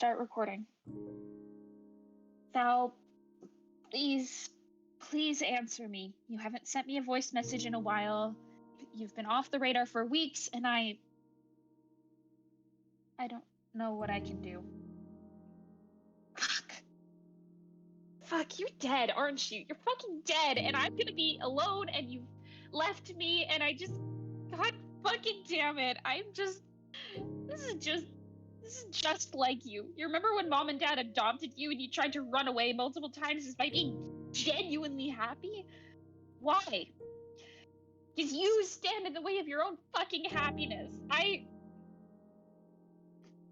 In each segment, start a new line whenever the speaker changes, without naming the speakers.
start recording. Val, please answer me. You haven't sent me a voice message in a while. You've been off the radar for weeks, and I don't know what I can do. Fuck, you're dead, aren't you? You're fucking dead, and I'm gonna be alone, and you've left me, and God fucking damn it. This is just like you. You remember when Mom and Dad adopted you and you tried to run away multiple times despite being genuinely happy? Why? Because you stand in the way of your own fucking happiness.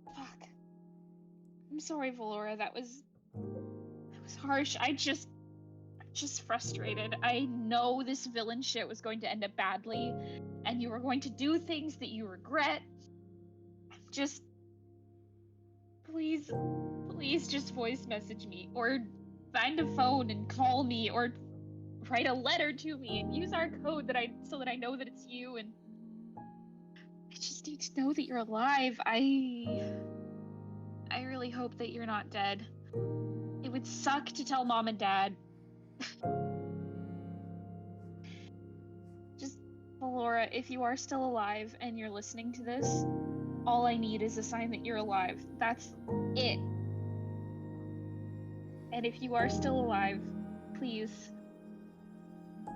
Fuck. I'm sorry, Valora. That was harsh. I'm just frustrated. I know this villain shit was going to end up badly, and you were going to do things that you regret. Just please just voice message me, or find a phone and call me, or write a letter to me and use our code so that I know that it's you. And I just need to know that you're alive. I really hope that you're not dead. It would suck to tell Mom and Dad. Just, Laura, if you are still alive and you're listening to this, all I need is a sign that you're alive. That's it. And if you are still alive, please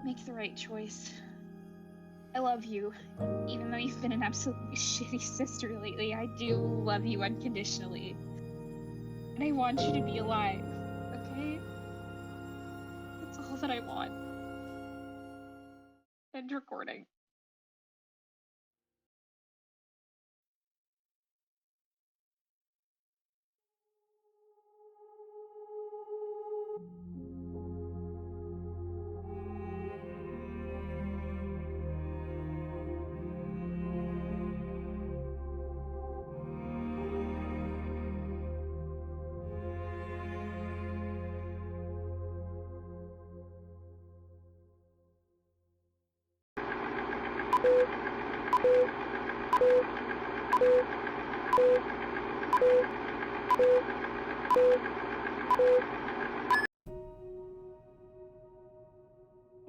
make the right choice. I love you. Even though you've been an absolutely shitty sister lately, I do love you unconditionally. And I want you to be alive, okay? That's all that I want. End recording.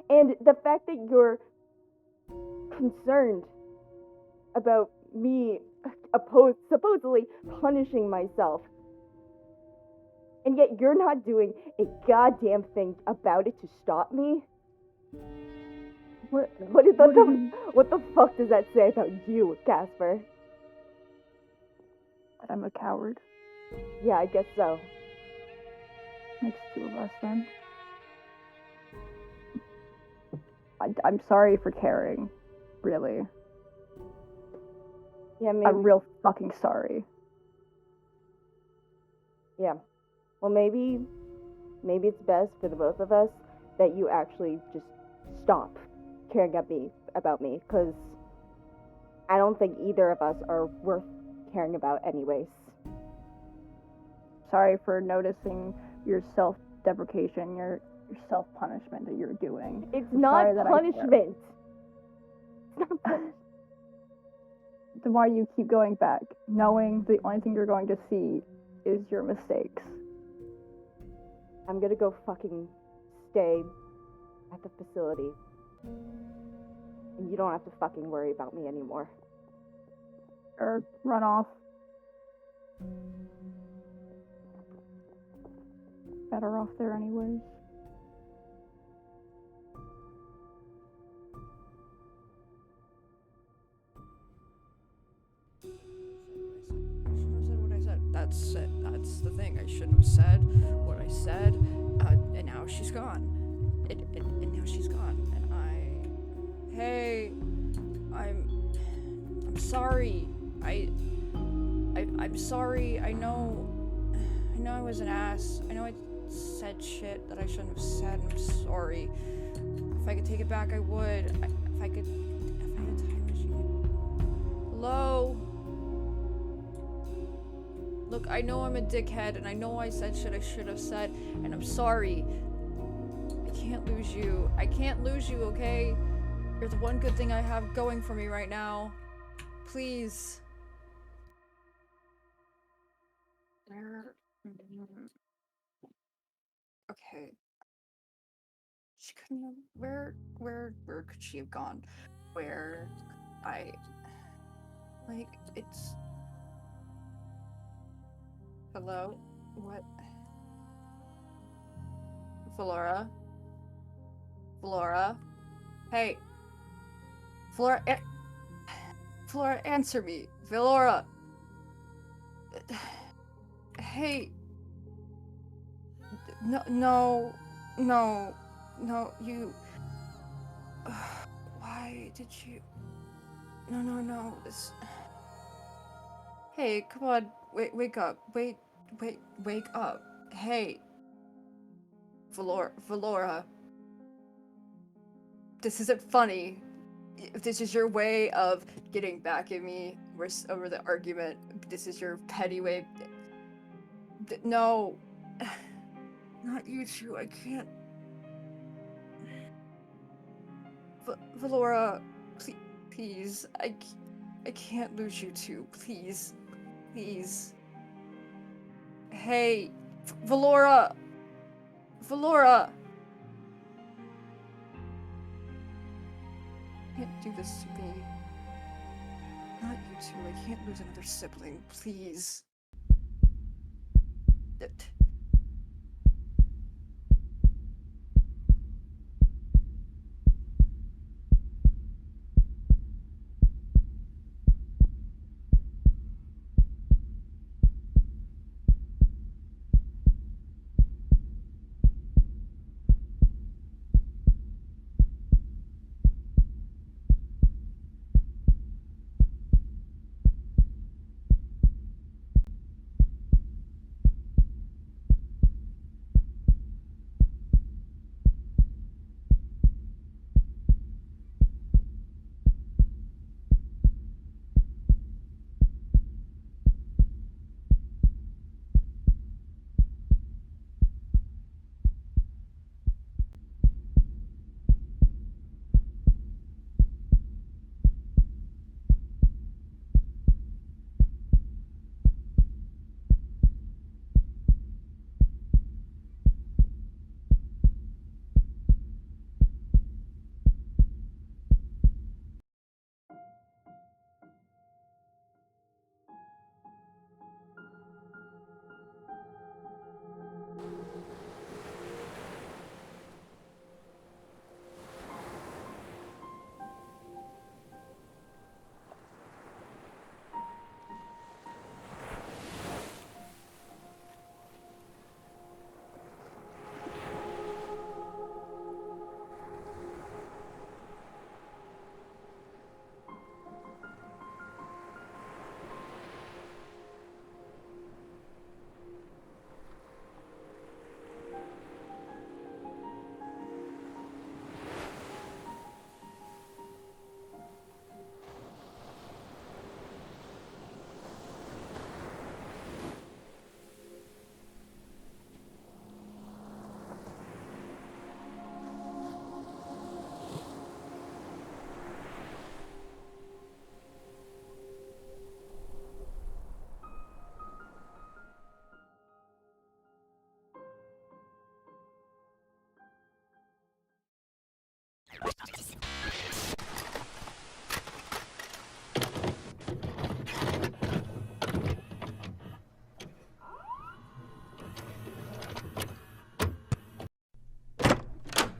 And the fact that you're concerned about me supposedly punishing myself, and yet you're not doing a goddamn thing about it to stop me? What the fuck does that say about you, Casper?
That I'm a coward.
Yeah, I guess so.
Makes two of us then. I'm sorry for caring, really.
Yeah, maybe.
I'm real fucking sorry.
Yeah. Well, maybe it's best for the both of us that you actually just stop caring about me, because I don't think either of us are worth caring about anyways.
Sorry for noticing your self-deprecation, your self-punishment that you're doing.
It's not punishment. It's not punishment.
Then why do you keep going back, knowing the only thing you're going to see is your mistakes?
I'm gonna go fucking stay at the facility. And you don't have to fucking worry about me anymore.
Or run off. Better off there anyways.
That's it. That's the thing. I shouldn't have said what I said, and now she's gone. And now she's gone. And hey, I'm sorry. I'm sorry. I know I was an ass. I know I said shit that I shouldn't have said. I'm sorry. If I could take it back, I would. If I had a time machine. Hello? Look, I know I'm a dickhead, and I know I said shit I should have said, and I'm sorry. I can't lose you. I can't lose you, okay? You're the one good thing I have going for me right now. Please. Where? Okay. She couldn't have. Where could she have gone? Where? Like, it's. Hello? What? Flora? Flora? Hey! Flora, Flora, answer me! Flora! Hey! No, you... Why did you... No, this... Hey, come on, wake up, wake up. Hey! Valora, this isn't funny. If this is your way of getting back at me over the argument, this is your petty way. No. Not you two, I can't. Valora, please, I can't lose you two, please. Hey, Valora! You can't do this to me. Not you two, I can't lose another sibling, please.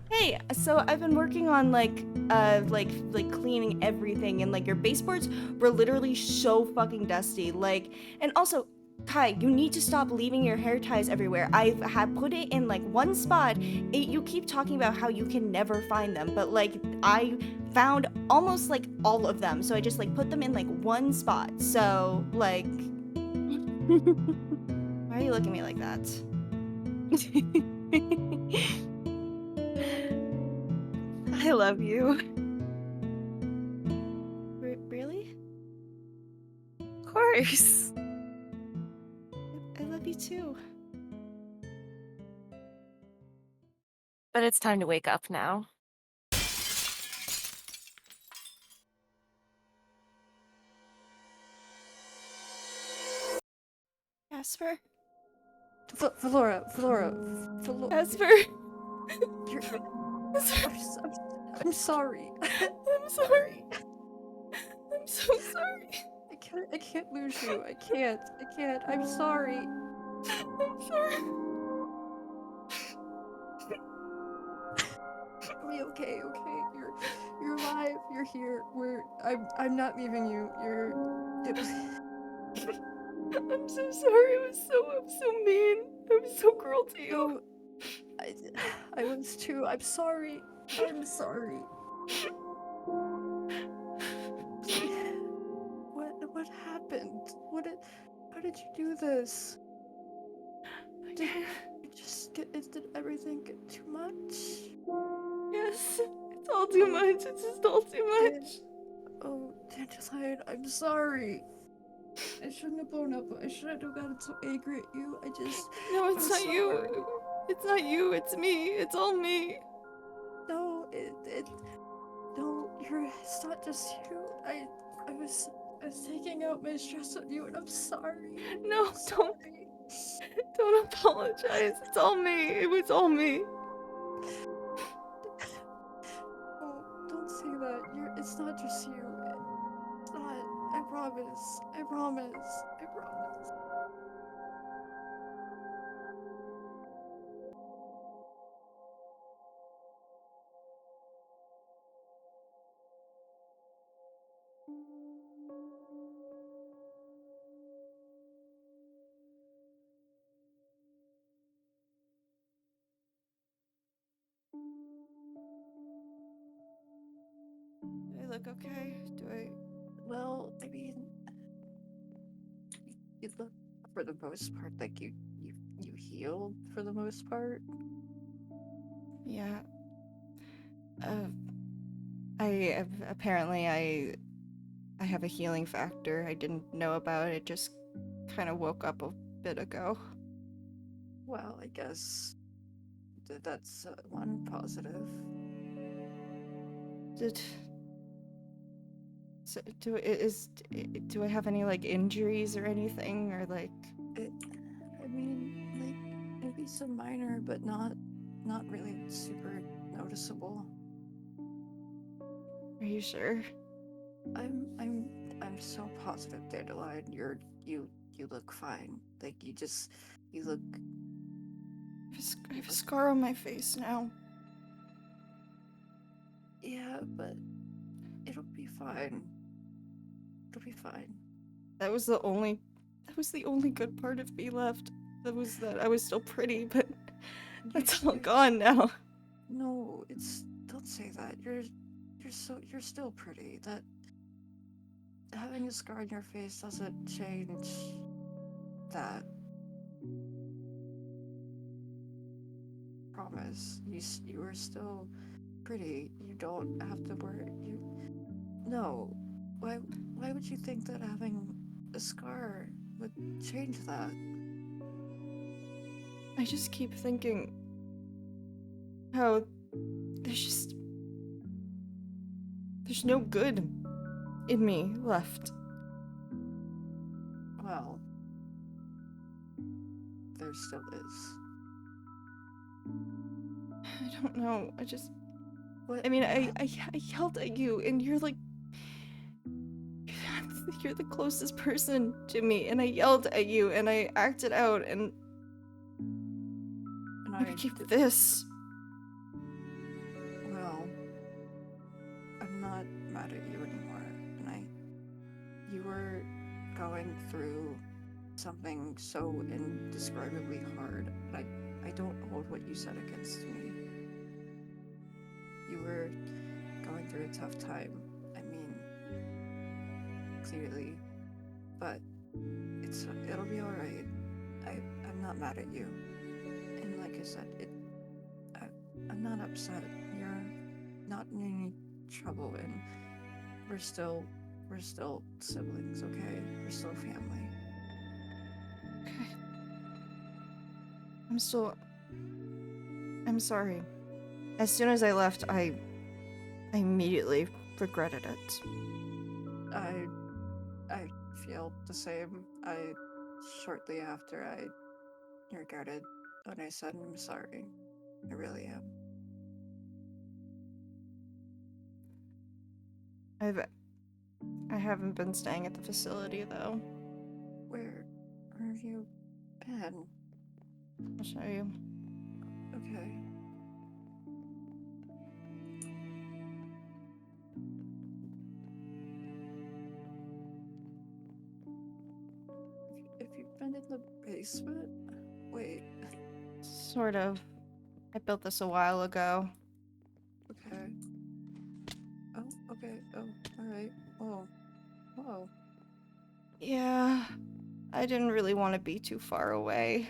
Hey, so I've been working on like cleaning everything, and like your baseboards were literally so fucking dusty. Like, and also, Kai, you need to stop leaving your hair ties everywhere. I've had put it in like one spot. You keep talking about how you can never find them, but like I found almost like all of them, so I just like put them in like one spot. So like, why are you looking at me like that? I love you. Really? Of course. I love you too.
But it's time to wake up now.
Jasper?
Valora.
Esper.
I'm sorry.
I'm sorry. I'm so sorry.
I can't lose you. I can't. I'm sorry.
I'm sorry.
Are we okay? You're alive. You're here. I'm not leaving you.
I'm so sorry. I'm so mean. I'm so cruel to you.
No, I was too. I'm sorry. What happened? How did you do this? Did everything get too much?
Yes, it's all too much. It's just all too much.
Oh, Dandelion, I'm sorry. I shouldn't have blown up. I shouldn't have gotten so angry at you.
No, it's
I'm
not
sorry.
you. It's not you. It's me. It's all me.
No, it's not just you. I was taking out my stress on you, and I'm sorry.
No,
I'm sorry.
don't apologize. It's all me. It was all me.
Oh, don't say that. It's not just you. It's not. I promise. I promise.
Do I look okay? Do I?
Well, I mean, you look, for the most part, like you healed for the most part.
Yeah. Apparently I have a healing factor I didn't know about. It just kind of woke up a bit ago.
Well, I guess that's one positive.
Do I have any like injuries or anything or like?
I mean, like maybe some minor, but not really super noticeable.
Are you sure?
I'm so positive, Dandelion. You look fine. Like you look.
I have a scar on my face now.
Yeah, but it'll be fine. It'll be fine.
That was the only good part of me left. That was that I was still pretty, but that's all gone now.
No, don't say that. You're still pretty. That having a scar on your face doesn't change that. Promise. You are still pretty. You don't have to worry. No. Why would you think that having a scar would change that?
I just keep thinking how there's no good in me left.
Well, there still is.
I don't know.
What?
I mean, I yelled at you, and you're like, you're the closest person to me, and I yelled at you, and I acted out, and I keep this.
Well, I'm not mad at you anymore, and you were going through something so indescribably hard. I don't hold what you said against me. You were going through a tough time. I mean, clearly, but it'll be all right. I'm not mad at you, and like I said, I'm not upset. You're not in any trouble, and we're still siblings. Okay, we're still family.
Okay. I'm sorry. As soon as I left, I immediately regretted it.
I feel the same. Shortly after you regretted what I said, and I'm sorry. I really am.
I haven't been staying at the facility though.
Where have you been?
I'll show you.
Okay. If you've been in the basement? Wait.
Sort of. I built this a while ago.
Okay. Oh, okay. Oh, alright. Whoa. Whoa.
Yeah, I didn't really want to be too far away.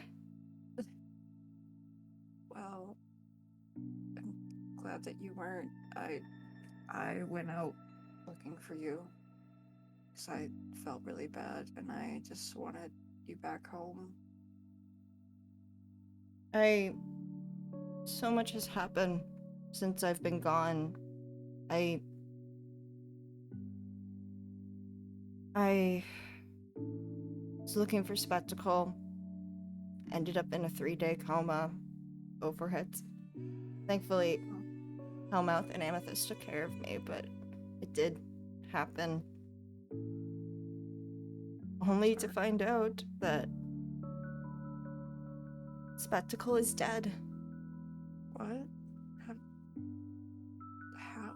Well, I'm glad that you weren't. I went out looking for you because I felt really bad and I just wanted you back home.
So much has happened since I've been gone. I was looking for Spectacle, ended up in a 3-day coma, overhead. Thankfully, Hellmouth and Amethyst took care of me, but it did happen. Only to find out that Spectacle is dead.
What? How?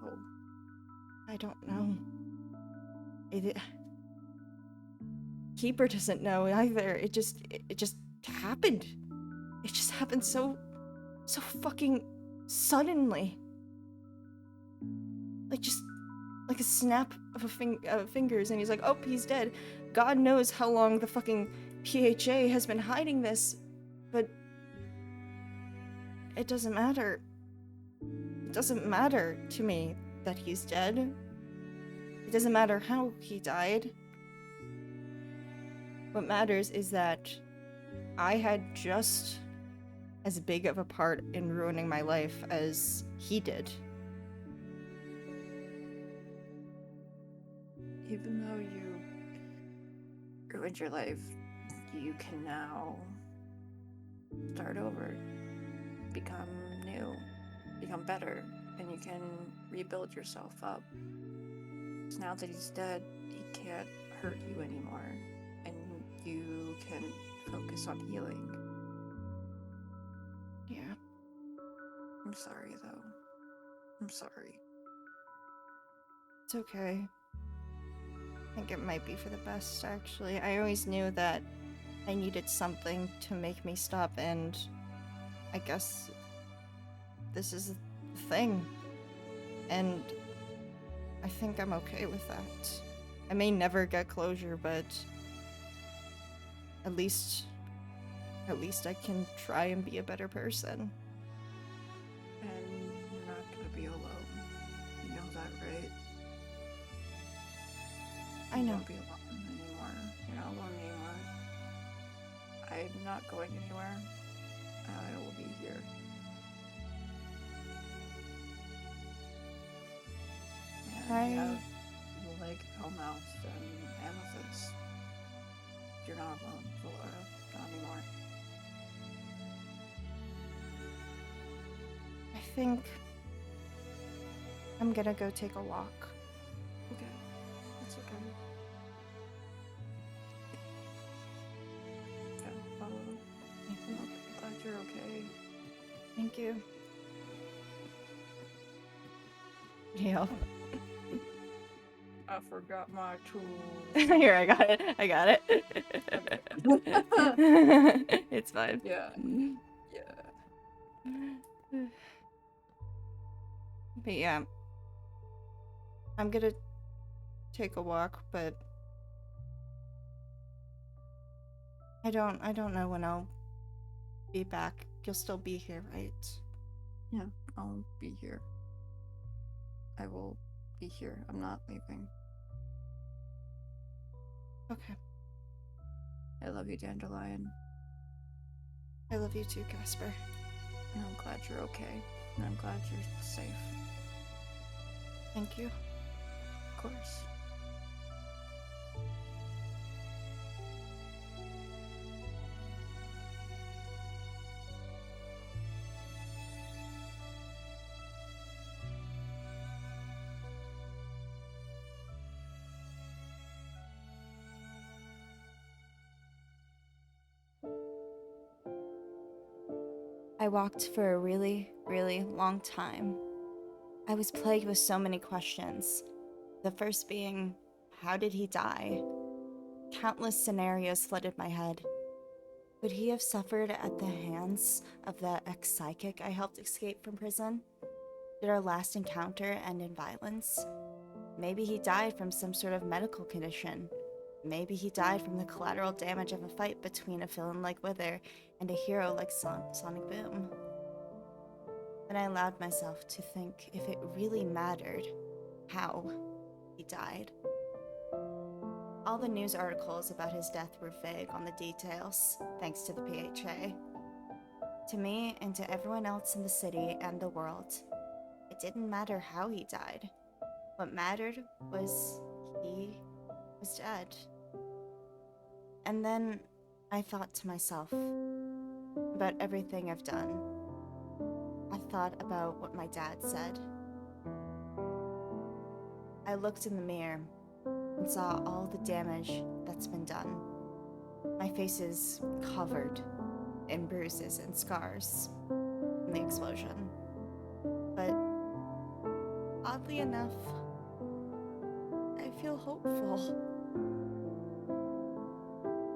I don't know. Keeper doesn't know either. It just happened. It just happened so fucking suddenly. Like a snap of fingers, and he's like, oh, he's dead. God knows how long the fucking PHA has been hiding this, but it doesn't matter. It doesn't matter to me that he's dead. It doesn't matter how he died. What matters is that I had just as big of a part in ruining my life as he did.
Even though you ruined your life, you can now start over, become new, become better, and you can rebuild yourself up. So now that he's dead, he can't hurt you anymore, and you can focus on healing.
Yeah.
I'm sorry, though. I'm sorry.
It's okay. I think it might be for the best, actually. I always knew that I needed something to make me stop, and I guess this is the thing. And I think I'm okay with that. I may never get closure, but at least I can try and be a better person.
And you're not gonna be alone. You know that, right?
I
You
know.
won't be alone anymore. You're not alone anymore. I'm not going anywhere. I will be here. And you have people like Hellmouth and Amethyst. You're not alone, Valora. Not anymore.
I think I'm gonna go take a walk.
Okay. That's okay. Yeah, well, I'm glad you're okay.
Thank you. Yeah.
I forgot my tools.
Here, I got it. It's fine.
Yeah.
But yeah, I'm gonna take a walk, but I don't know when I'll be back. You'll still be here, right?
Yeah, I'll be here. I will be here. I'm not leaving.
Okay.
I love you, Dandelion.
I love you too, Casper.
And I'm glad you're okay. And I'm glad you're safe.
Thank you.
Of course.
I walked for a really, really long time. I was plagued with so many questions. The first being, how did he die? Countless scenarios flooded my head. Could he have suffered at the hands of the ex-psychic I helped escape from prison? Did our last encounter end in violence? Maybe he died from some sort of medical condition. Maybe he died from the collateral damage of a fight between a villain like Wither and a hero like Sonic Boom. Then I allowed myself to think if it really mattered how he died. All the news articles about his death were vague on the details, thanks to the PHA. To me and to everyone else in the city and the world, it didn't matter how he died. What mattered was he was dead. And then I thought to myself about everything I've done. I thought about what my dad said. I looked in the mirror and saw all the damage that's been done. My face is covered in bruises and scars from the explosion. But oddly enough, I feel hopeful.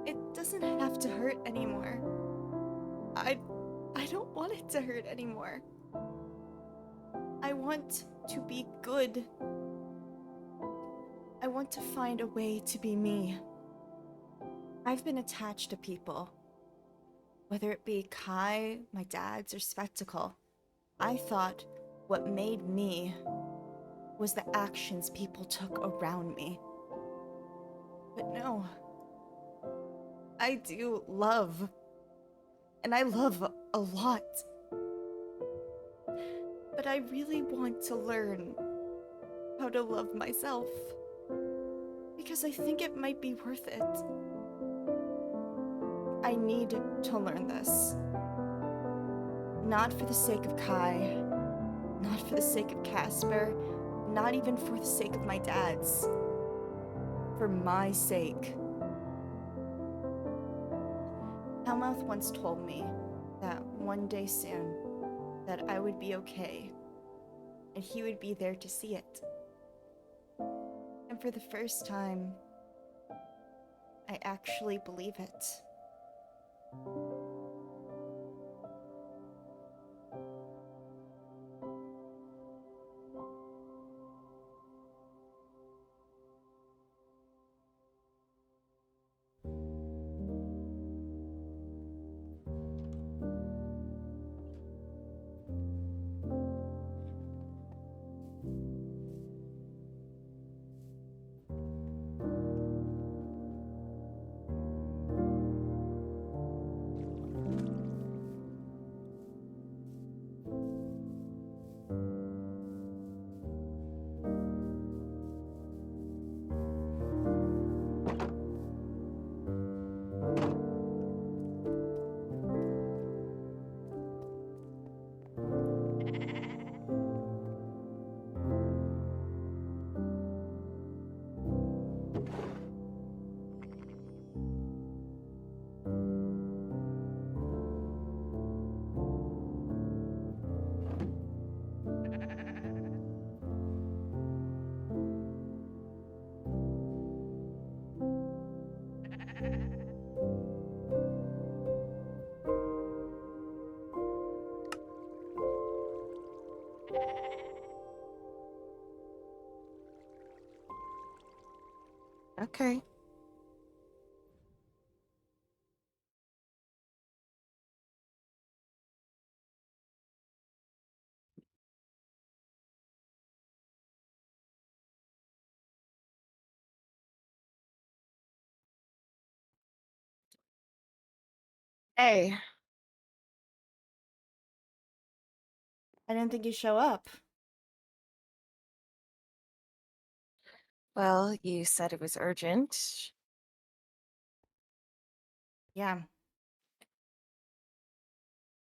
It doesn't have to hurt anymore. I don't want it to hurt anymore. I want to be good. I want to find a way to be me. I've been attached to people. Whether it be Kai, my dad's, or Spectacle, I thought what made me was the actions people took around me. But no. I do love. And I love a lot. But I really want to learn how to love myself. Because I think it might be worth it. I need to learn this. Not for the sake of Kai, not for the sake of Casper, not even for the sake of my dad's. For my sake. Hellmouth once told me that one day soon, that I would be okay, and he would be there to see it. And for the first time, I actually believe it.
Okay. Hey,
I didn't think you'd show up.
well, you said it was urgent.
Yeah.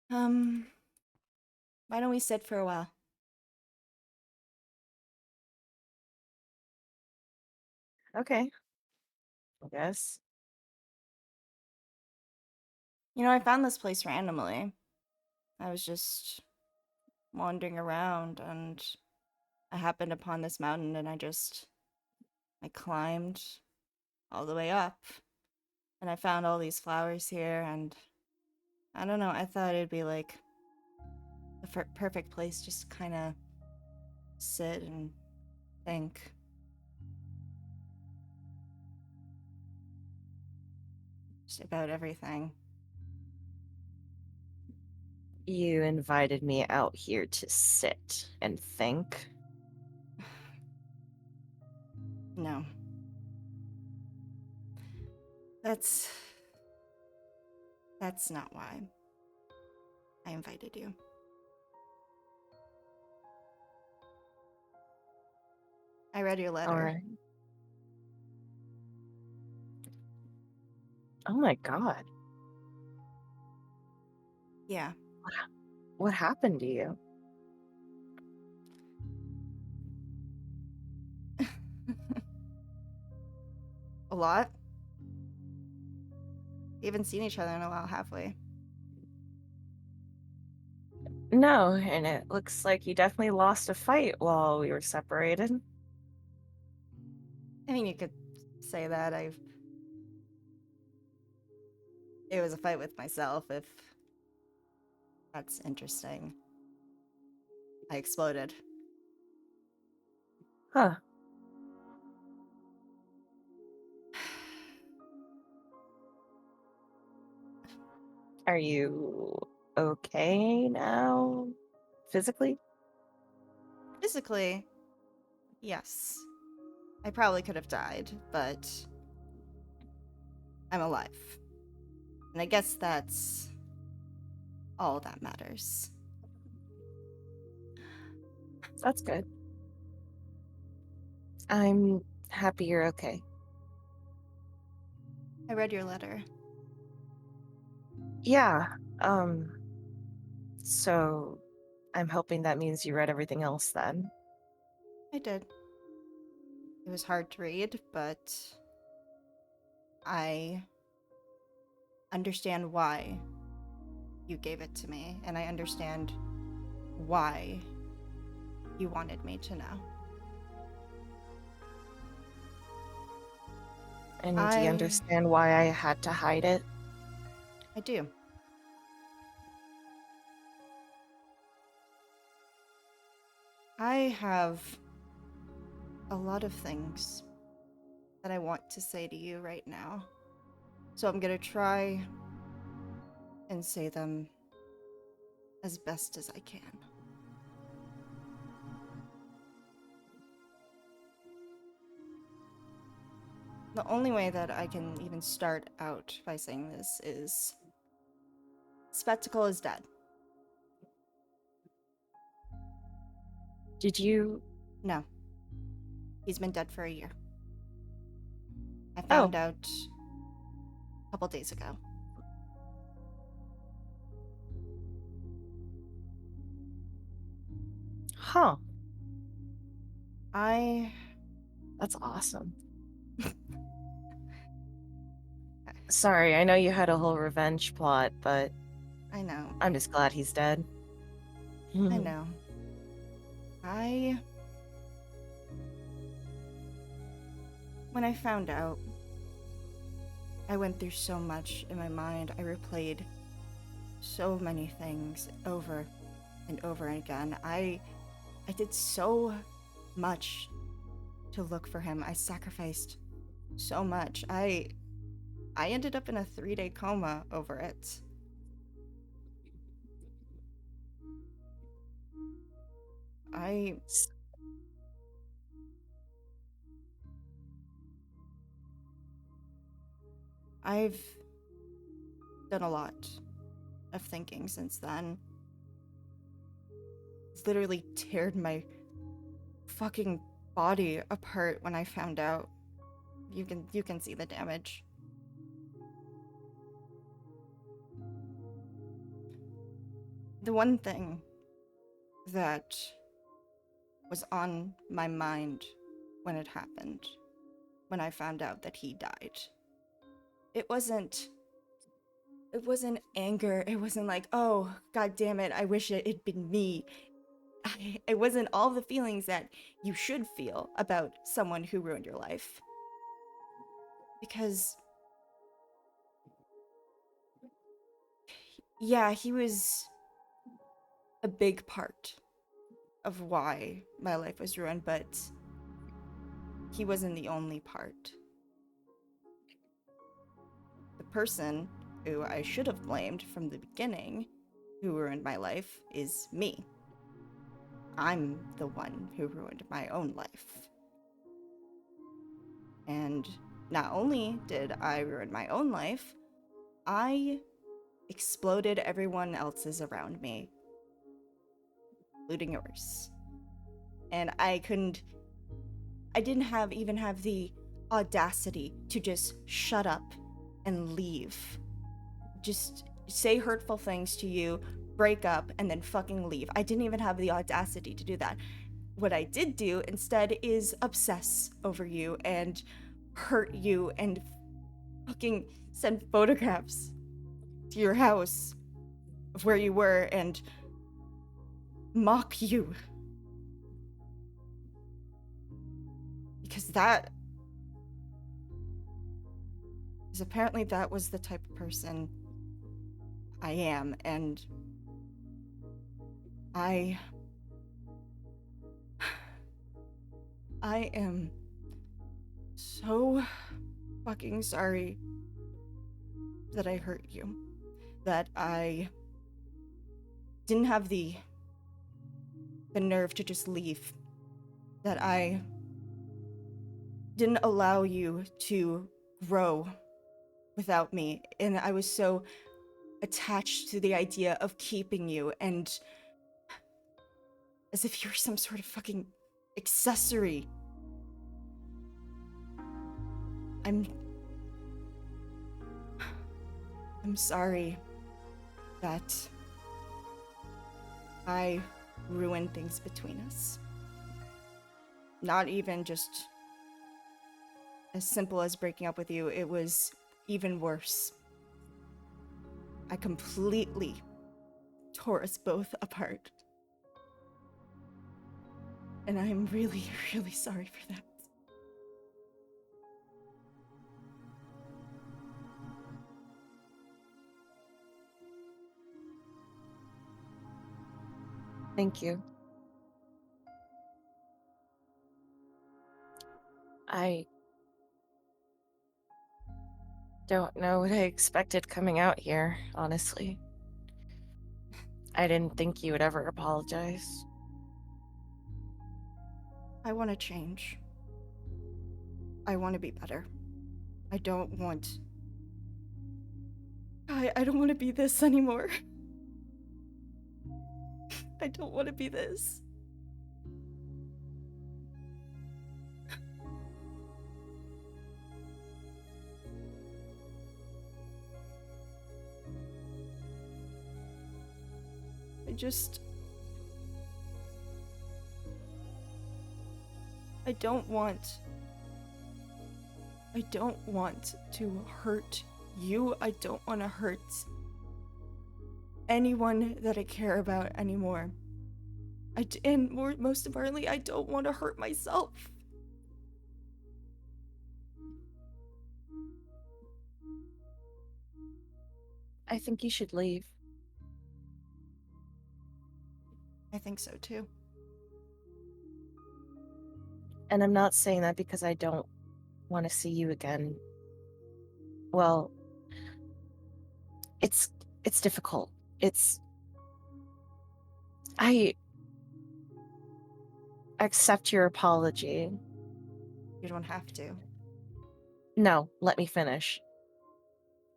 Why don't we sit for a while?
Okay. I guess.
You know, I found this place randomly. I was just wandering around and I happened upon this mountain and I climbed all the way up and I found all these flowers here and I don't know, I thought it'd be like the perfect place just to kind of sit and think. Just about everything.
You invited me out here to sit and think.
No. That's not why I invited you. I read your letter.
All right. Oh my god.
Yeah.
What happened to you?
A lot. We haven't seen each other in a while, have we?
No, and it looks like you definitely lost a fight while we were separated.
I mean, you could say that. It was a fight with myself, if that's interesting. I exploded.
Huh. Are you okay now? Physically?
Physically, yes. I probably could have died, but I'm alive. And I guess that's all that matters.
That's good. I'm happy you're okay.
I read your letter.
Yeah. So I'm hoping that means you read everything else then.
I did. It was hard to read, but I understand why you gave it to me, and I understand why you wanted me to know.
And do you
I
understand why I had to hide it?
do. I have a lot of things that I want to say to you right now. So I'm gonna try and say them as best as I can. The only way that I can even start out by saying this is Spectacle is dead.
Did you?
No. He's been dead for a year. I
Oh.
found out a couple days ago.
Huh.
I
That's awesome. Sorry, I know you had a whole revenge plot, but
know.
I'm just glad he's dead.
I know. When I found out, I went through so much in my mind. I replayed so many things over and over again. I did so much to look for him. I sacrificed so much. I ended up in a 3-day coma over it. I've done a lot of thinking since then. It's literally teared my fucking body apart when I found out. You can see the damage. The one thing that was on my mind when it happened, when I found out that he died, it wasn't It wasn't anger. It wasn't like, oh, god damn it, I wish it'd been me. It wasn't all the feelings that you should feel about someone who ruined your life. Because, yeah, he was a big part of why my life was ruined, but he wasn't the only part. The person who I should have blamed from the beginning, who ruined my life, is me. I'm the one who ruined my own life. And not only did I ruin my own life, I exploded everyone else's around me, including yours. And I didn't even have the audacity to just shut up and leave. Just say hurtful things to you, break up, and then fucking leave. I didn't even have the audacity to do that. What I did do instead is obsess over you and hurt you and fucking send photographs to your house of where you were and mock you. Because apparently that was the type of person I am, and I am so fucking sorry that I hurt you, that I didn't have the nerve to just leave, that I didn't allow you to grow without me, and I was so attached to the idea of keeping you, and as if you're some sort of fucking accessory. I'm sorry that I ruined things between us. Not even just as simple as breaking up with you, it was even worse. I completely tore us both apart. And I'm really, really sorry for that.
Thank you. I don't know what I expected coming out here, honestly. I didn't think you would ever apologize.
I want to change. I want to be better. I don't want to be this anymore. I don't want to be this. I don't want to hurt you. I don't want to hurt anyone that I care about anymore. Most importantly, I don't want to hurt myself.
I think you should leave.
I think so too.
And I'm not saying that because I don't want to see you again. Well, it's difficult. I accept your apology.
You don't have to.
No, let me finish.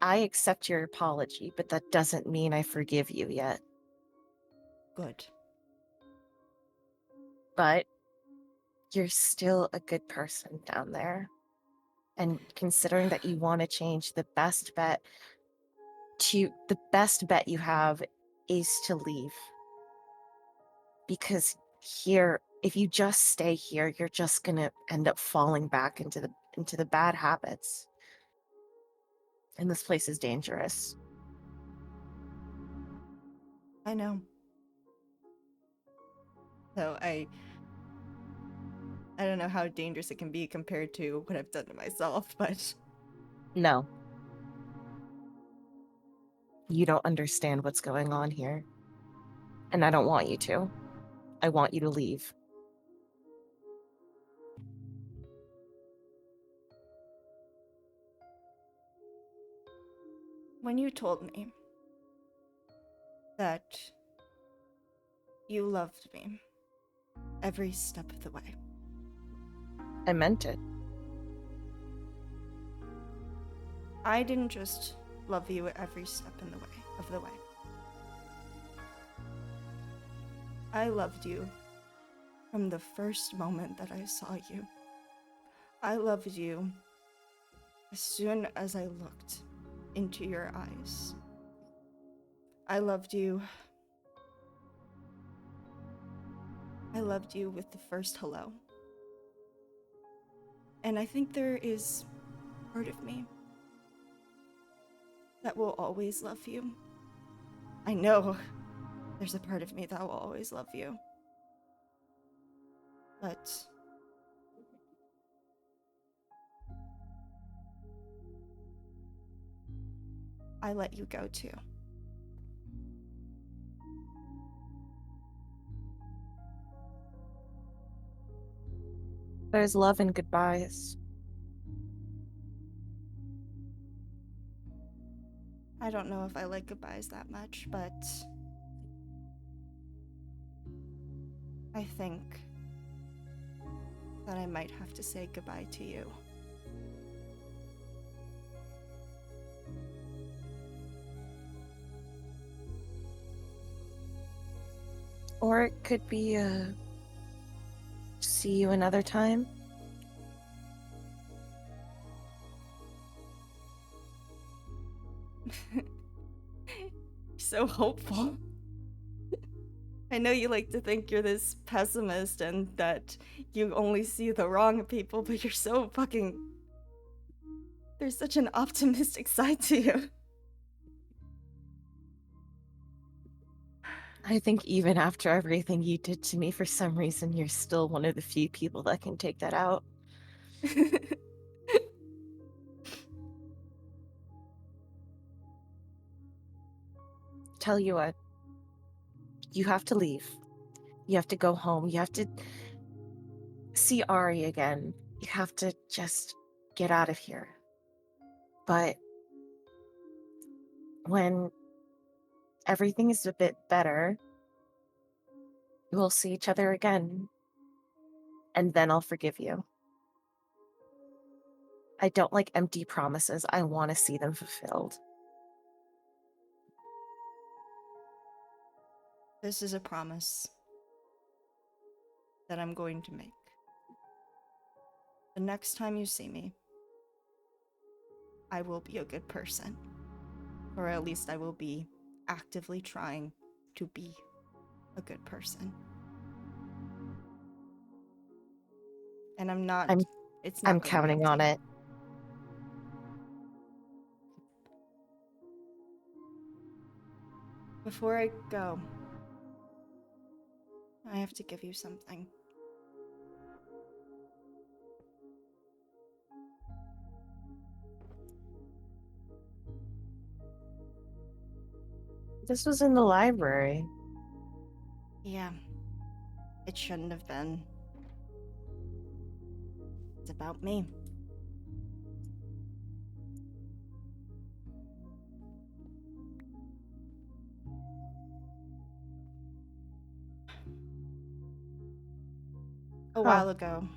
I accept your apology, but that doesn't mean I forgive you yet.
Good.
But you're still a good person down there. And considering that you want to change, the best bet you have is to leave. Because here, if you just stay here, you're just gonna end up falling back into the bad habits. And this place is dangerous.
I know. So I don't know how dangerous it can be compared to what I've done to myself, but
No. You don't understand what's going on here. And I don't want you to. I want you to leave.
when you told me that you loved me every step of the way,
I meant it.
I didn't just love you every step of the way. I loved you from the first moment that I saw you. I loved you as soon as I looked into your eyes. I loved you. I loved you with the first hello. And I think there is part of me that will always love you. I know there's a part of me that will always love you. But I let you go too.
There's love and goodbyes.
I don't know if I like goodbyes that much, but I think that I might have to say goodbye to you.
Or it could be see you another time.
So hopeful. I know you like to think you're this pessimist and that you only see the wrong people, but you're so fucking... There's such an optimistic side to you.
I think even after everything you did to me, for some reason, you're still one of the few people that can take that out. Tell you what, you have to leave. You have to go home. You have to see Ari again. You have to just get out of here. But when everything is a bit better, we'll see each other again. And then I'll forgive you. I don't like empty promises. I want to see them fulfilled.
This is a promise that I'm going to make. The next time you see me, I will be a good person. Or at least I will be actively trying to be a good person. And I'm not... it's not
I'm
gonna be
counting on
empty.
it.
Before I go, I have to give you something.
This was in the library.
Yeah, it shouldn't have been. It's about me. A while ago,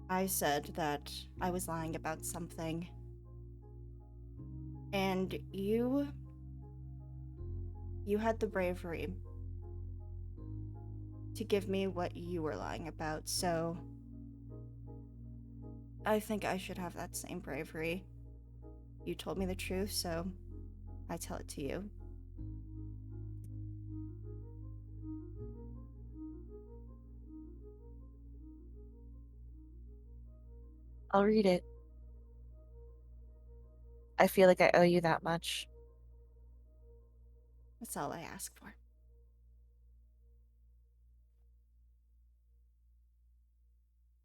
I said that I was lying about something. And you had the bravery to give me what you were lying about, so I think I should have that same bravery. You told me the truth, so I tell it to you.
I'll read it. I feel like I owe you that much.
That's all I ask for.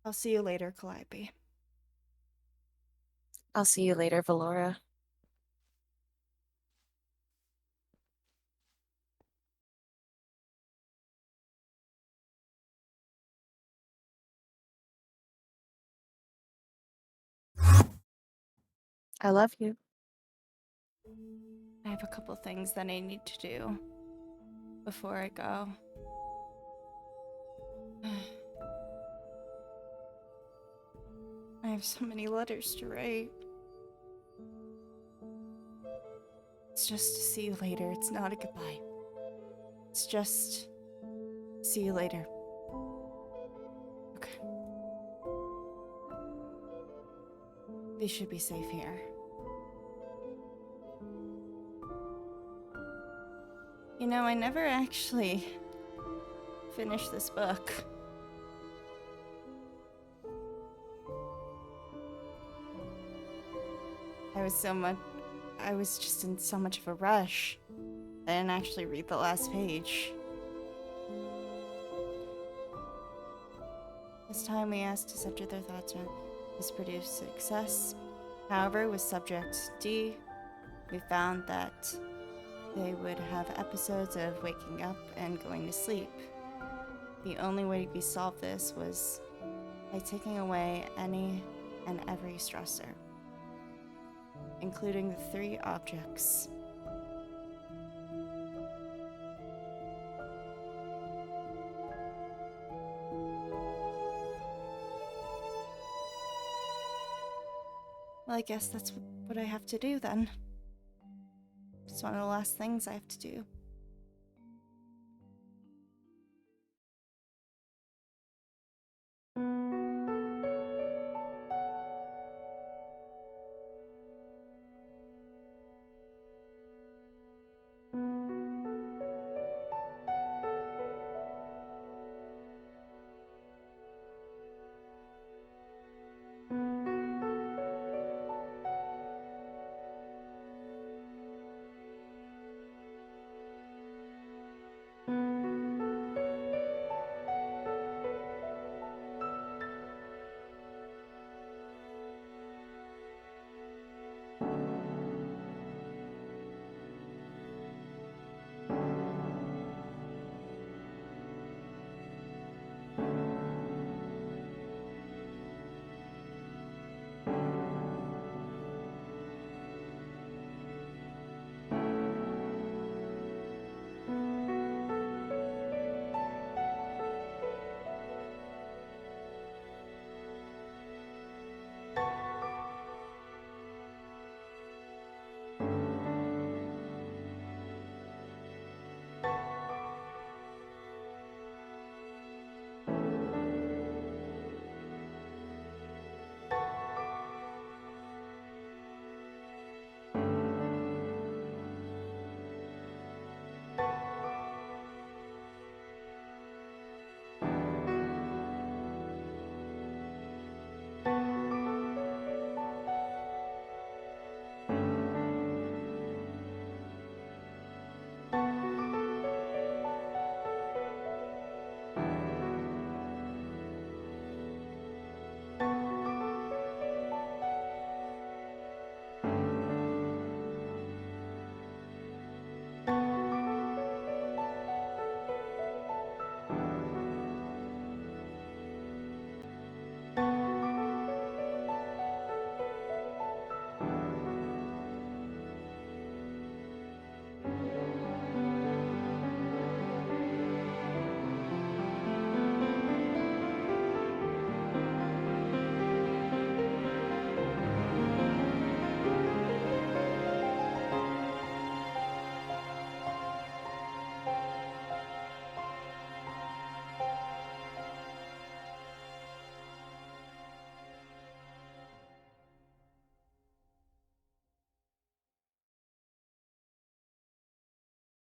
I'll see you later, Calliope.
I'll see you later, Valora. I love you.
I have a couple things that I need to do before I go. I have so many letters to write. It's just to see you later. It's not a goodbye. It's just see you later. Okay. They should be safe here. You know, I never actually finished this book. I was just in so much of a rush. I didn't actually read the last page. This time we asked to subject their thoughts on this produced success. However, with subject D, we found that they would have episodes of waking up and going to sleep. The only way we solved this was by taking away any and every stressor, including the 3 objects. Well, I guess that's what I have to do then. It's one of the last things I have to do.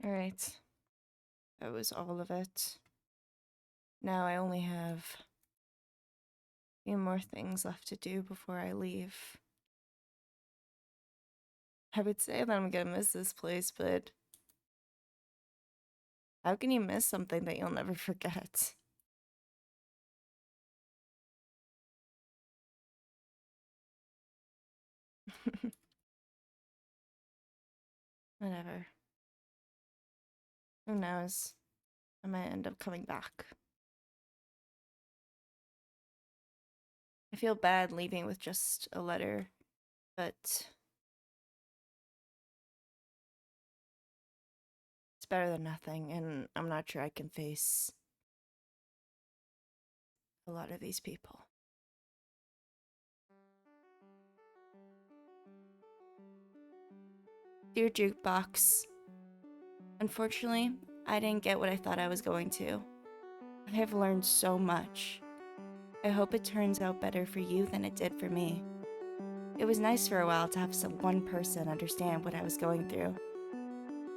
Alright. That was all of it. Now I only have a few more things left to do before I leave. I would say that I'm gonna miss this place, but How can you miss something that you'll never forget? Whatever. Who knows? I might end up coming back. I feel bad leaving with just a letter, but it's better than nothing, and I'm not sure I can face a lot of these people. Dear Jukebox, unfortunately, I didn't get what I thought I was going to. I have learned so much. I hope it turns out better for you than it did for me. It was nice for a while to have one person understand what I was going through.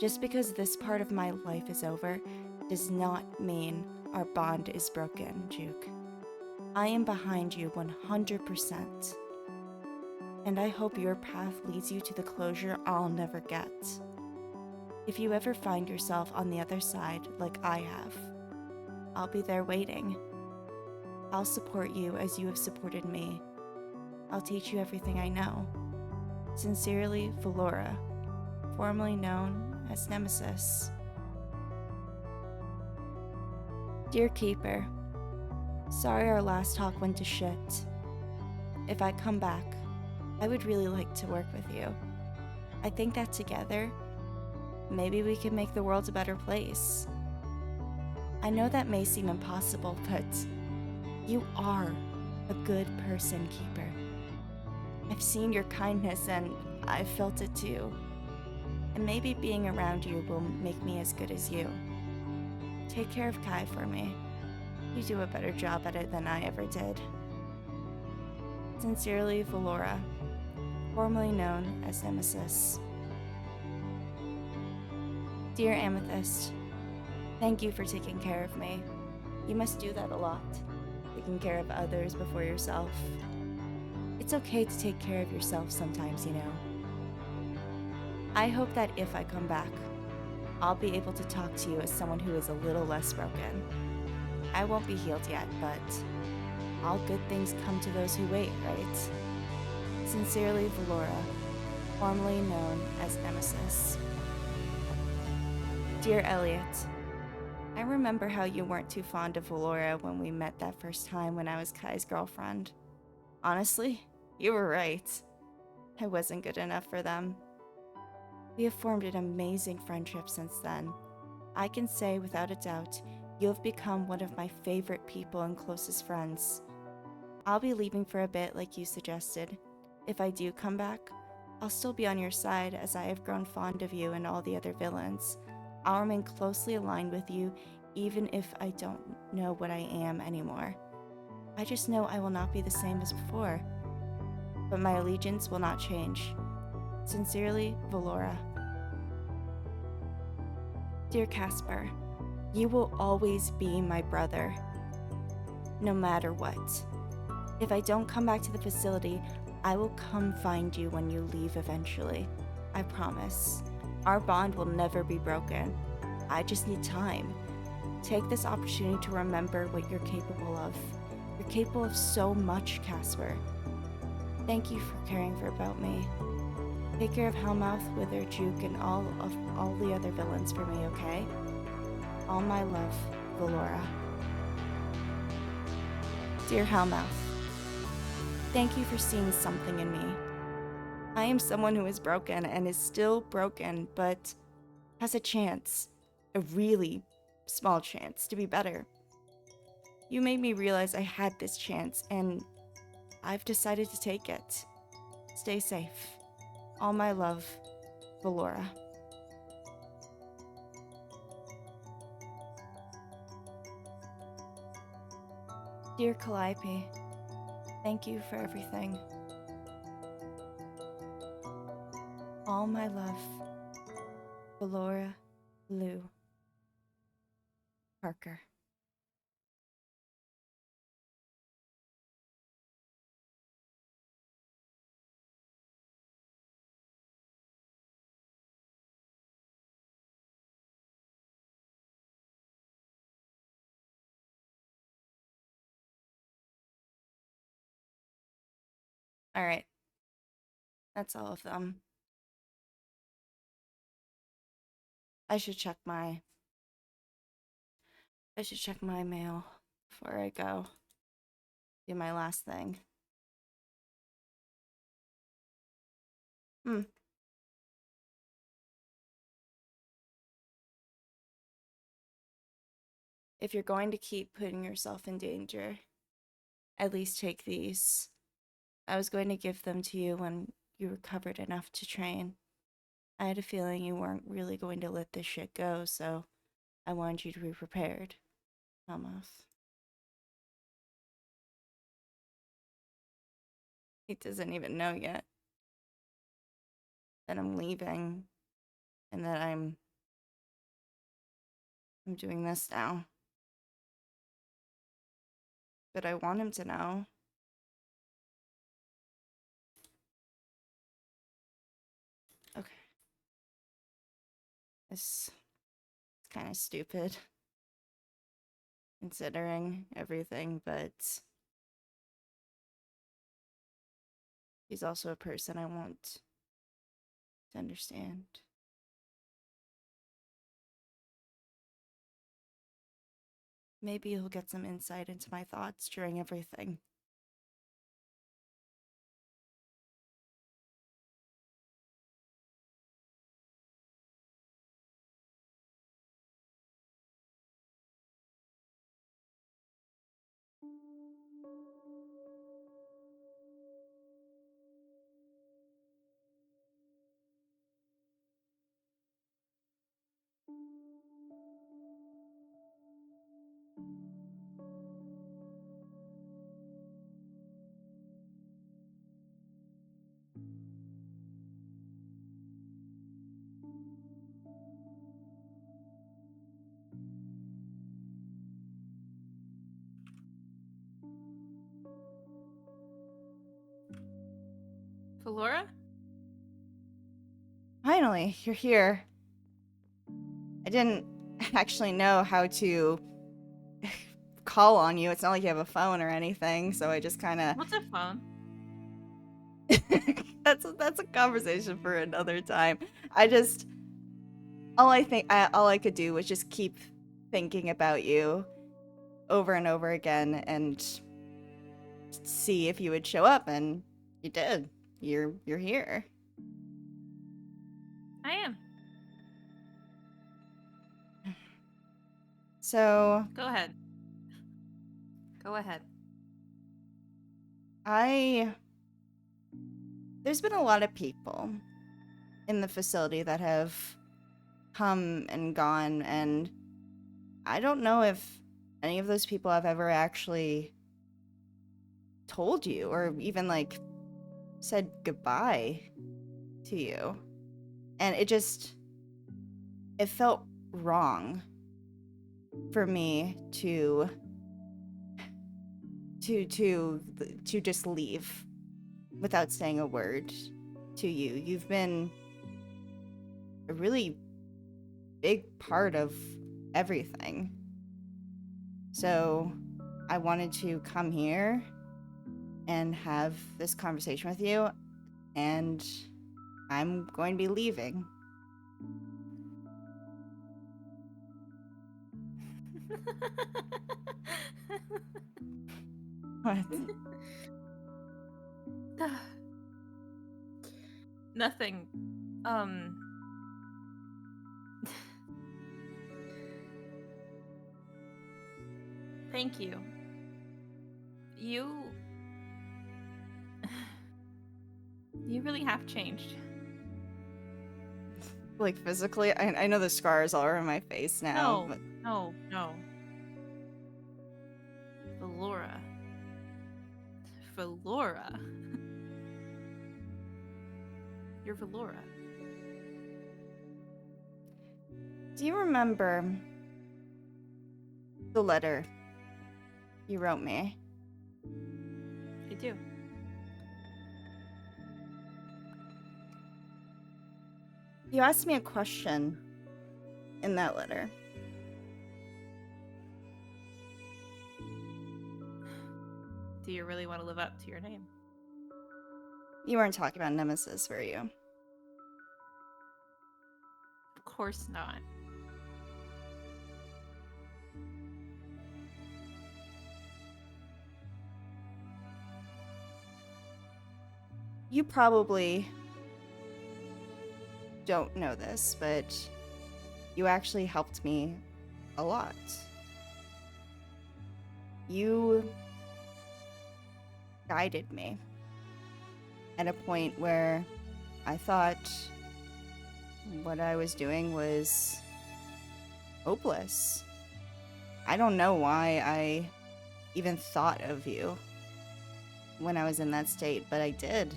Just because this part of my life is over does not mean our bond is broken, Juke. I am behind you 100%. And I hope your path leads you to the closure I'll never get. If you ever find yourself on the other side like I have, I'll be there waiting. I'll support you as you have supported me. I'll teach you everything I know. Sincerely, Valora, formerly known as Nemesis. Dear Keeper, sorry our last talk went to shit. If I come back, I would really like to work with you. I think that together, maybe we can make the world a better place. I know that may seem impossible, but you are a good person, Keeper. I've seen your kindness and I've felt it too. And maybe being around you will make me as good as you. Take care of Kai for me. You do a better job at it than I ever did. Sincerely, Valora, formerly known as Nemesis. Dear Amethyst, thank you for taking care of me. You must do that a lot, taking care of others before yourself. It's okay to take care of yourself sometimes, you know. I hope that if I come back, I'll be able to talk to you as someone who is a little less broken. I won't be healed yet, but all good things come to those who wait, right? Sincerely, Valora, formerly known as Nemesis. Dear Elliot, I remember how you weren't too fond of Valora when we met that first time when I was Kai's girlfriend. Honestly, you were right. I wasn't good enough for them. We have formed an amazing friendship since then. I can say without a doubt, you have become one of my favorite people and closest friends. I'll be leaving for a bit like you suggested. If I do come back, I'll still be on your side as I have grown fond of you and all the other villains. I'll remain closely aligned with you even if I don't know what I am anymore. I just know I will not be the same as before. But my allegiance will not change. Sincerely, Valora. Dear Casper, you will always be my brother, no matter what. If I don't come back to the facility, I will come find you when you leave eventually. I promise. Our bond will never be broken. I just need time. Take this opportunity to remember what you're capable of. You're capable of so much, Casper. Thank you for caring about me. Take care of Hellmouth, Wither, Juke, and all the other villains for me, okay? All my love, Valora. Dear Hellmouth, thank you for seeing something in me. I am someone who is broken and is still broken, but has a chance, a really small chance, to be better. You made me realize I had this chance, and I've decided to take it. Stay safe. All my love, Valora. Dear Calliope, thank you for everything. All my love, Valora Lou Parker. Alright. That's all of them. I should check my mail before I go do my last thing. If you're going to keep putting yourself in danger, at least take these. I was going to give them to you when you recovered enough to train. I had a feeling you weren't really going to let this shit go, so I wanted you to be prepared. Almost. He doesn't even know yet that I'm leaving and that I'm doing this now. But I want him to know. Okay. This is kind of stupid, considering everything, but he's also a person I want to understand. Maybe he'll get some insight into my thoughts during everything.
Valora?
Finally, you're here. I didn't actually know how to call on you. It's not like you have a phone or anything, so I just kind of...
What's a phone?
that's a conversation for another time. All I could do was just keep thinking about you over and over again and see if you would show up, and you did. You're here.
I am.
So,
Go ahead. Go ahead.
There's been a lot of people in the facility that have come and gone, and I don't know if any of those people have ever actually told you or even, like, said goodbye to you. And it felt wrong for me to just leave without saying a word to you. You've been a really big part of everything. So I wanted to come here and have this conversation with you, and I'm going to be leaving. What?
Nothing. Thank you. You really have changed.
Like, physically? I know the scars all over my face now,
No,
but...
no. Valora. You're Valora.
Do you remember the letter you wrote me?
I do.
You asked me a question in that letter.
Do you really want to live up to your name?
You weren't talking about Nemesis, were you?
Of course not.
You probably don't know this, but you actually helped me a lot. You guided me at a point where I thought what I was doing was hopeless. I don't know why I even thought of you when I was in that state, but I did.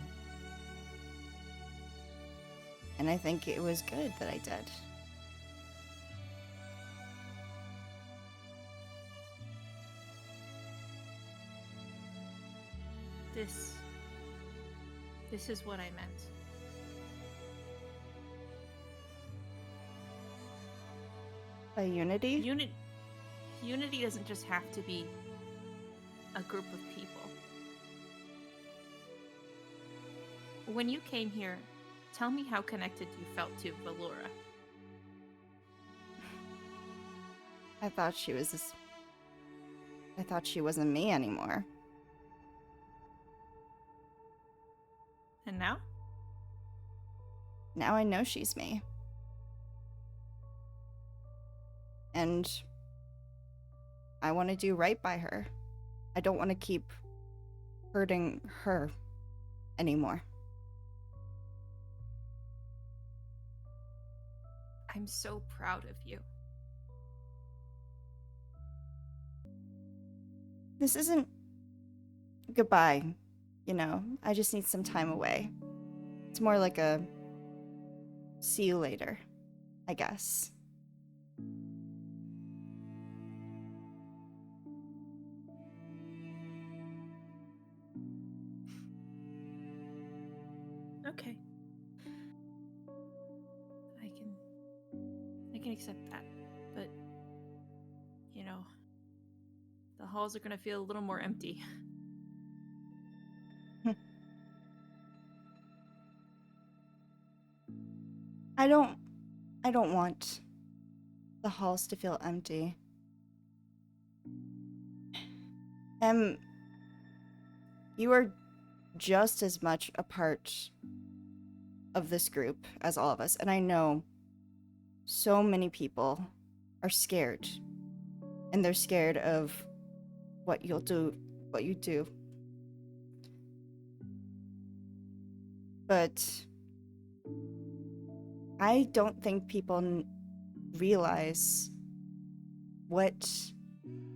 And I think it was good that I did.
This is what I meant.
By unity?
Unity doesn't just have to be a group of people. When you came here, tell me how connected you felt to Valora.
I thought she wasn't me anymore.
And now?
Now I know she's me. And I want to do right by her. I don't want to keep hurting her anymore.
I'm so proud of you.
This isn't goodbye, you know. I just need some time away. It's more like a see you later, I guess.
Okay. I can accept that. But you know, the halls are gonna feel a little more empty.
I don't want the halls to feel empty. You are just as much a part of this group as all of us, and I know so many people are scared. And they're scared of what you do. But I don't think people realize what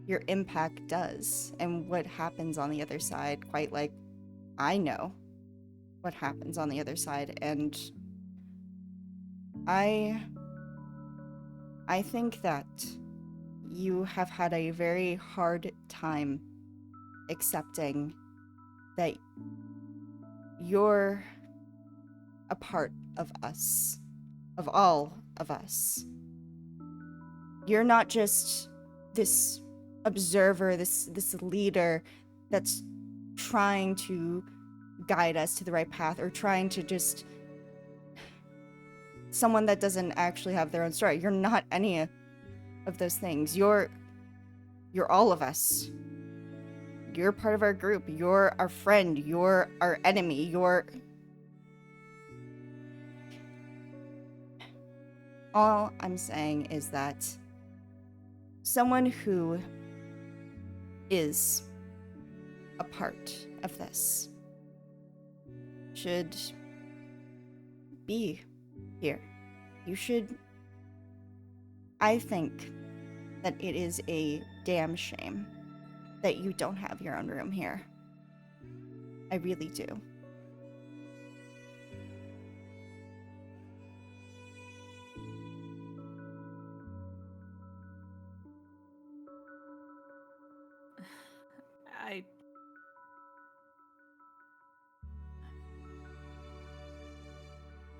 your impact does and what happens on the other side, quite like I know what happens on the other side. And I think that you have had a very hard time accepting that you're a part of us, of all of us. You're not just this observer, this leader that's trying to guide us to the right path, or trying to just someone that doesn't actually have their own story. You're not any of those things. You're all of us. You're part of our group. You're our friend. You're our enemy. You're all I'm saying is that someone who is a part of this should be here. You should. I think that it is a damn shame that you don't have your own room here. I really do.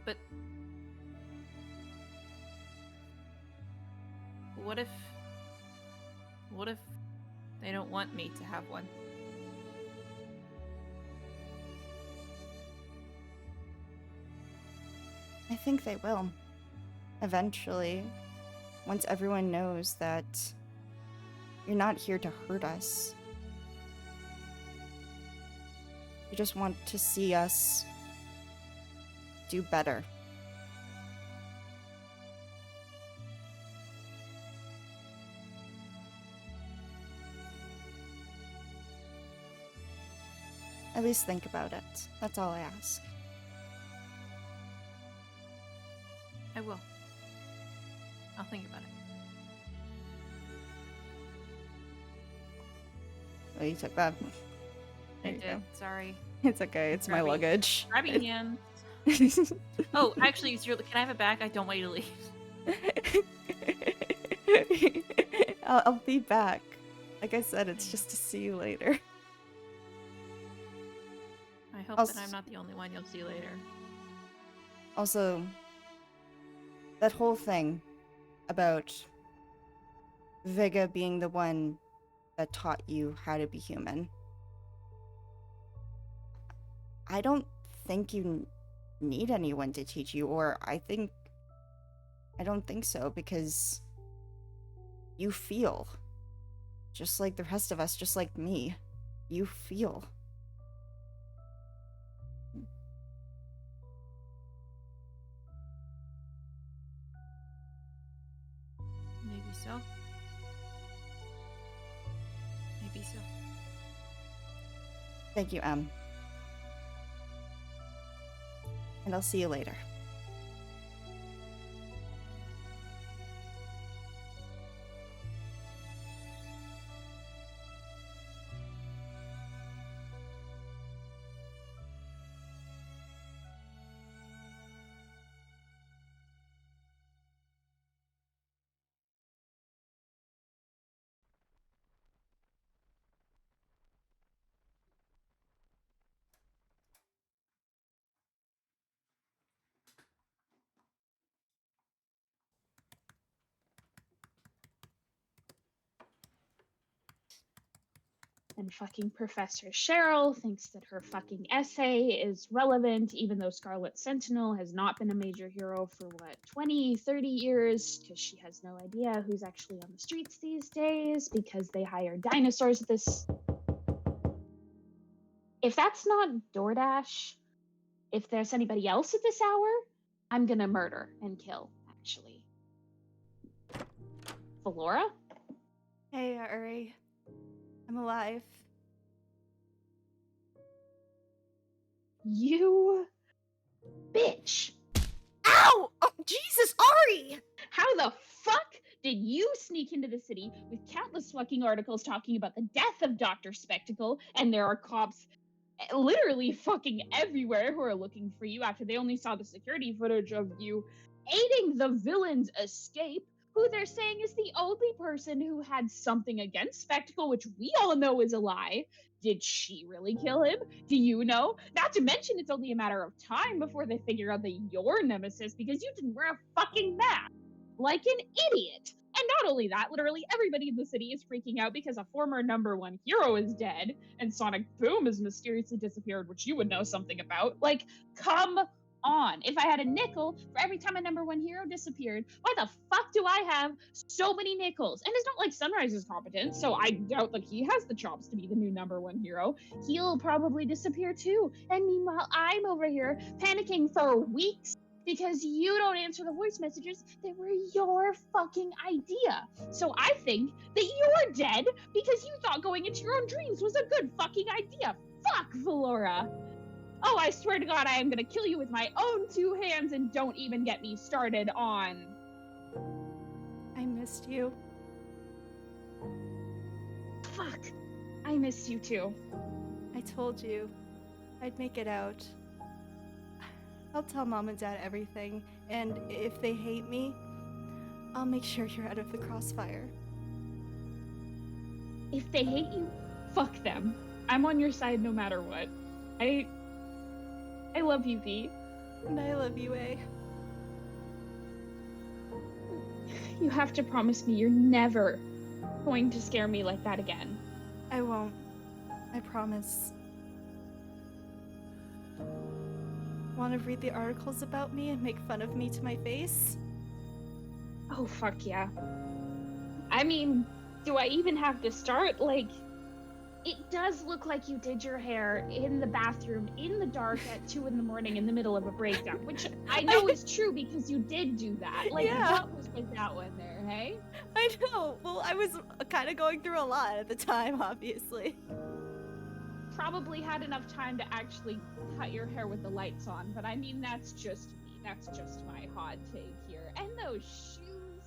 But what if they don't want me to have one?
think they will. Eventually. Once everyone knows that you're not here to hurt us. You just want to see us do better. At least think about it. That's all I ask.
I will. I'll think about it.
Oh, you took that.
I
There you
did.
go.
Sorry.
It's okay. It's my
Grabbing-
luggage.
Grabbing hands. Oh, actually, can I have it back? I don't want you to leave.
I'll be back. Like I said, it's just to see you later.
I hope that I'm not the only one you'll see later.
Also, that whole thing about Vega being the one that taught you how to be human. I don't think you need anyone to teach you, or I don't think so, because you feel. Just like the rest of us, just like me. You feel.
Maybe so. Maybe so.
Thank you, Em. And I'll see you later.
And fucking Professor Cheryl thinks that her fucking essay is relevant, even though Scarlet Sentinel has not been a major hero for, 20, 30 years, because she has no idea who's actually on the streets these days, because they hire dinosaurs at this. If that's not DoorDash, if there's anybody else at this hour, I'm gonna murder and kill, actually. Valora?
Hey, Uri. I'm alive.
You bitch!
Ow! Oh, Jesus, Ari!
How the fuck did you sneak into the city with countless fucking articles talking about the death of Dr. Spectacle, and there are cops literally fucking everywhere who are looking for you after they only saw the security footage of you aiding the villain's escape, who they're saying is the only person who had something against Spectacle, which we all know is a lie. Did she really kill him? Do you know? Not to mention it's only a matter of time before they figure out that you're Nemesis because you didn't wear a fucking mask. Like an idiot. And not only that, literally everybody in the city is freaking out because a former #1 hero is dead and Sonic Boom has mysteriously disappeared, which you would know something about. Like, come on. If I had a nickel for every time a #1 hero disappeared, why the fuck do I have so many nickels? And it's not like Sunrise is competent, so I doubt that he has the chops to be the new #1 hero. He'll probably disappear too. And meanwhile, I'm over here panicking for weeks because you don't answer the voice messages that were your fucking idea. So I think that you're dead because you thought going into your own dreams was a good fucking idea. Fuck, Valora. Oh, I swear to God, I am gonna kill you with my own 2 hands, and don't even get me started on...
I missed you.
Fuck. I miss you too.
I told you I'd make it out. I'll tell Mom and Dad everything, and if they hate me, I'll make sure you're out of the crossfire.
If they hate you, fuck them. I'm on your side no matter what. I love you, V.
And I love you, A.
You have to promise me you're never going to scare me like that again.
I won't. I promise. want to read the articles about me and make fun of me to my face?
Oh, fuck yeah. I mean, do I even have to start? Like, it does look like you did your hair in the bathroom in the dark at 2 in the morning in the middle of a breakdown, which I know is true because you did do that. Like,
Yeah.
what was with that one there, hey?
I know. Well, I was kind of going through a lot at the time, obviously.
Probably had enough time to actually cut your hair with the lights on, but I mean, that's just me. That's just my hot take here. And those shoes,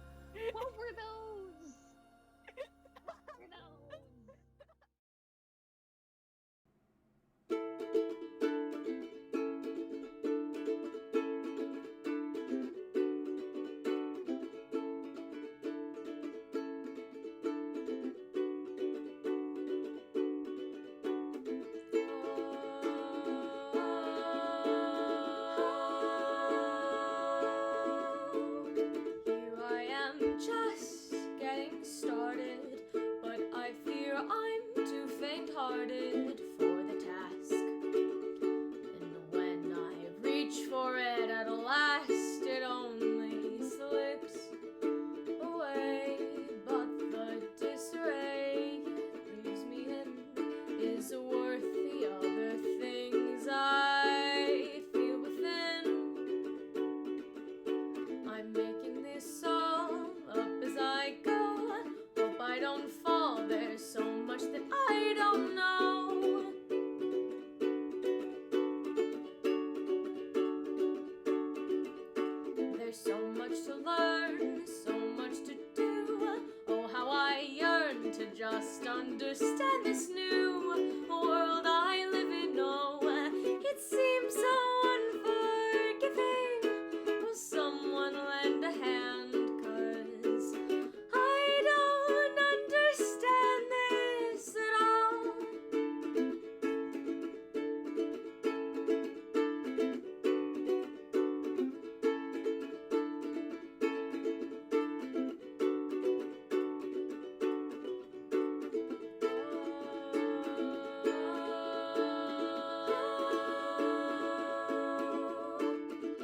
what were those? What were those?
Here I am just getting started, but I fear I'm too faint-hearted for the task. And when I reach for it at last, it only slips away. But the disarray it leaves me in is worth the other things I feel within. I'm making this all up as I go. Hope I don't fall. There's so much that I don't know. There's so much to learn, so much to do. Oh, how I yearn to just understand this new world I live in. Oh, it seems so unforgiving. Will someone lend a hand? 'Cause I don't understand this at all.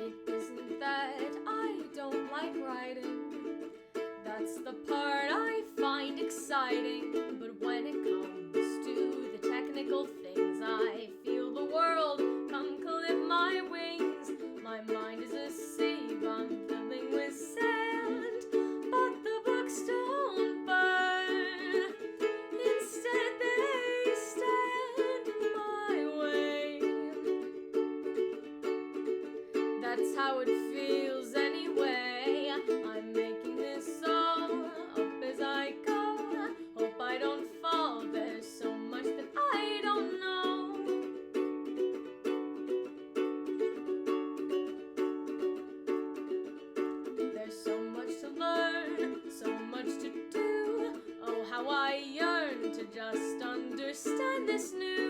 It isn't that I don't like writing. That's the part I find exciting. But when it comes to the technical things, I feel the world come clip my wings. My mind is a sieve I'm filling with sand, but the books don't burn. Instead, they stand in my way. That's how it feels anyway. I'm making this all up as I go. Hope I don't fall. There's so much that I don't know. There's so much to learn, so much to do. Oh, how I yearn to just understand this new